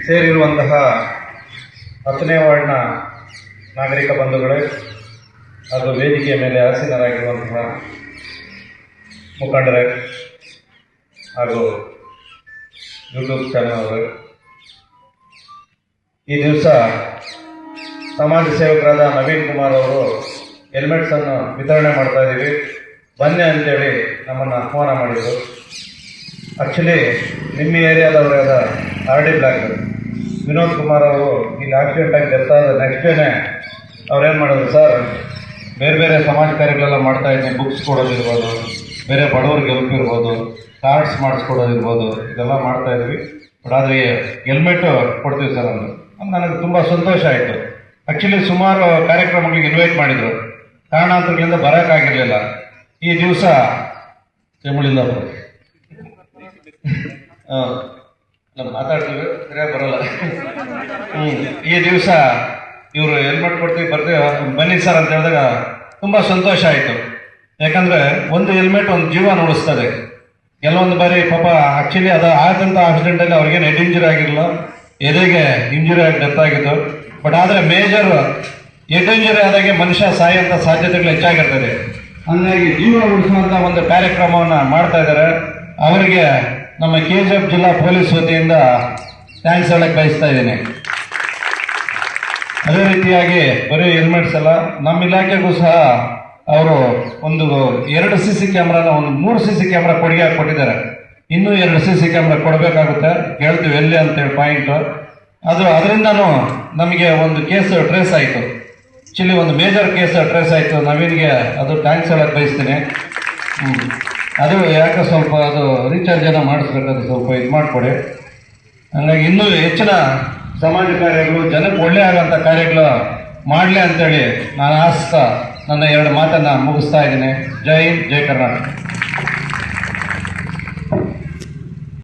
ಸೇರಿರುವಂತಹ 10ನೇ ವಾರ್ಡ್ನ ನಾಗರಿಕ ಬಂಧುಗಳೇ ಹಾಗೂ ವೇದಿಕೆಯ ಮೇಲೆ ಆಸೀನರಾಗಿರುವಂತಹ ಮುಖಂಡರೇ ಹಾಗೂ ಯೂಟ್ಯೂಬ್ ಚಾನಲ್ ಅವರು, ಈ ದಿವಸ ಸಮಾಜ ಸೇವಕರಾದ ನವೀನ್ ಕುಮಾರ್ ಅವರು ಹೆಲ್ಮೆಟ್ಸ್ ಅನ್ನು ವಿತರಣೆ ಮಾಡ್ತಾ ಇದ್ದೀವಿ, ಬನ್ನಿ ಅಂತೇಳಿ ನಮ್ಮನ್ನು ಆಹ್ವಾನ ಮಾಡಿದರು. ಆ್ಯಕ್ಚುಲಿ ನಿಮ್ಮ ಏರಿಯಾದವರಾದ RD ಬ್ಲಾಕ್ ವಿನೋದ್ ಕುಮಾರ್ ಅವರು ಇಲ್ಲಿ ಆಕ್ಸಿಡೆಂಟ್ ಆಗಿ ಡೆತ್ ಆದ ನೆಕ್ಸ್ಟ್ ಡೇನೆ ಅವ್ರೇನು ಮಾಡಿದ್ರು, ಸರ್ ಬೇರೆ ಬೇರೆ ಸಮಾಜ ಕಾರ್ಯಗಳೆಲ್ಲ ಮಾಡ್ತಾ ಇದ್ದೀನಿ, ಬುಕ್ಸ್ ಕೊಡೋದಿರ್ಬೋದು, ಬೇರೆ ಬಡವರಿಗೆ ಹೆಲ್ಪ್ ಇರ್ಬೋದು, ಕಾರ್ಡ್ಸ್ ಮಾಡಿಸ್ಕೊಡೋದಿರ್ಬೋದು, ಇದೆಲ್ಲ ಮಾಡ್ತಾ ಇದ್ವಿ. ಬಟ್ ಆದರೆ ಹೆಲ್ಮೆಟ್ ಕೊಡ್ತೀವಿ ಸರ್ ಅಂದರು. ನನಗೆ ತುಂಬ ಸಂತೋಷ ಆಯಿತು. ಆ್ಯಕ್ಚುಲಿ ಸುಮಾರು ಕಾರ್ಯಕ್ರಮಗಳಿಗೆ ಇನ್ವೈಟ್ ಮಾಡಿದರು, ಕಾರಣಾಂತರಗಳಿಂದ ಬರೋಕ್ಕಾಗಿರಲಿಲ್ಲ. ಈ ದಿವಸ ತಮಿಳಿಂದ ಮಾತಾಡ್ತೀವಿ, ಸರಿಯಾಗಿ ಬರೋಲ್ಲ. ಈ ದಿವಸ ಇವರು ಹೆಲ್ಮೆಟ್ ಕೊಡ್ತೀವಿ ಬರ್ತೀವಿ ಬನ್ನಿ ಸರ್ ಅಂತ ಹೇಳಿದಾಗ ತುಂಬ ಸಂತೋಷ ಆಯಿತು. ಯಾಕಂದರೆ ಒಂದು ಹೆಲ್ಮೆಟ್ ಒಂದು ಜೀವನ ಉಳಿಸ್ತದೆ. ಕೆಲವೊಂದು ಬಾರಿ ಪಾಪ ಆ್ಯಕ್ಚುಲಿ ಅದು ಆದಂಥ ಆಕ್ಸಿಡೆಂಟಲ್ಲಿ ಅವ್ರಿಗೇನು ಹೆಡ್ ಇಂಜುರಿ ಆಗಿರಲಿಲ್ಲ, ಎದೆಗೆ ಇಂಜುರಿ ಆಗಿ ಡೆತ್ ಆಗಿತ್ತು. ಬಟ್ ಆದರೆ ಮೇಜರ್ ಹೆಡ್ ಇಂಜುರಿ ಆದಾಗೆ ಮನುಷ್ಯ ಸಾಯುವಂಥ ಸಾಧ್ಯತೆಗಳು ಹೆಚ್ಚಾಗಿರ್ತದೆ. ಹಾಗಾಗಿ ಜೀವ ಉಳಿಸುವಂಥ ಒಂದು ಕಾರ್ಯಕ್ರಮವನ್ನು ಮಾಡ್ತಾ ಇದ್ದಾರೆ. ಅವರಿಗೆ ನಮ್ಮ KGF ಜಿಲ್ಲಾ ಪೊಲೀಸ್ ವತಿಯಿಂದ ಥ್ಯಾಂಕ್ಸ್ ಹೇಳಕ್ಕೆ ಬಯಸ್ತಾ ಇದ್ದೀನಿ. ಅದೇ ರೀತಿಯಾಗಿ ಬರೀ ಹೆಲ್ಮೆಟ್ಸ್ ಅಲ್ಲ, ನಮ್ಮ ಇಲಾಖೆಗೂ ಸಹ ಅವರು ಒಂದು 2 CC ಕ್ಯಾಮ್ರಾನ ಒಂದು 3 CC ಕ್ಯಾಮ್ರಾ ಕೊಡುಗೆ ಕೊಟ್ಟಿದ್ದಾರೆ. ಇನ್ನೂ 2 CC ಕ್ಯಾಮ್ರಾ ಕೊಡಬೇಕಾಗುತ್ತೆ, ಹೇಳ್ತೀವಿ ಎಲ್ಲಿ ಅಂತೇಳಿ ಪಾಯಿಂಟು. ಅದರಿಂದನೂ ನಮಗೆ ಒಂದು ಕೇಸ್ ಟ್ರೇಸ್ ಆಯಿತು. ಆ್ಯಕ್ಚುಲಿ ಒಂದು ಮೇಜರ್ ಕೇಸ್ ಟ್ರೇಸ್ ಆಯಿತು. ನವೀನ್ಗೆ ಅದು ಥ್ಯಾಂಕ್ಸ್ ಹೇಳಕ್ಕೆ ಬಯಸ್ತೀನಿ. ಅದು ಯಾಕೆ ಸ್ವಲ್ಪ ಅದು ರೀಚಾರ್ಜ್ ಏನೋ ಮಾಡಿಸ್ಬೇಕಾದ್ರೆ ಸ್ವಲ್ಪ ಇದು ಮಾಡಿಕೊಡಿ. ಹಾಗಾಗಿ ಇನ್ನೂ ಹೆಚ್ಚಿನ ಸಮಾಜ ಕಾರ್ಯಗಳು, ಜನಕ್ಕೆ ಒಳ್ಳೆ ಆಗೋಂಥ ಕಾರ್ಯಗಳು ಮಾಡಲಿ ಅಂತೇಳಿ ನಾನು ಆಸ್ತಾ ನನ್ನ 2 ಮಾತನ್ನು ಮುಗಿಸ್ತಾ ಇದ್ದೀನಿ. ಜೈ ಹಿಂದ್, ಜೈ ಕರ್ನಾಟಕ.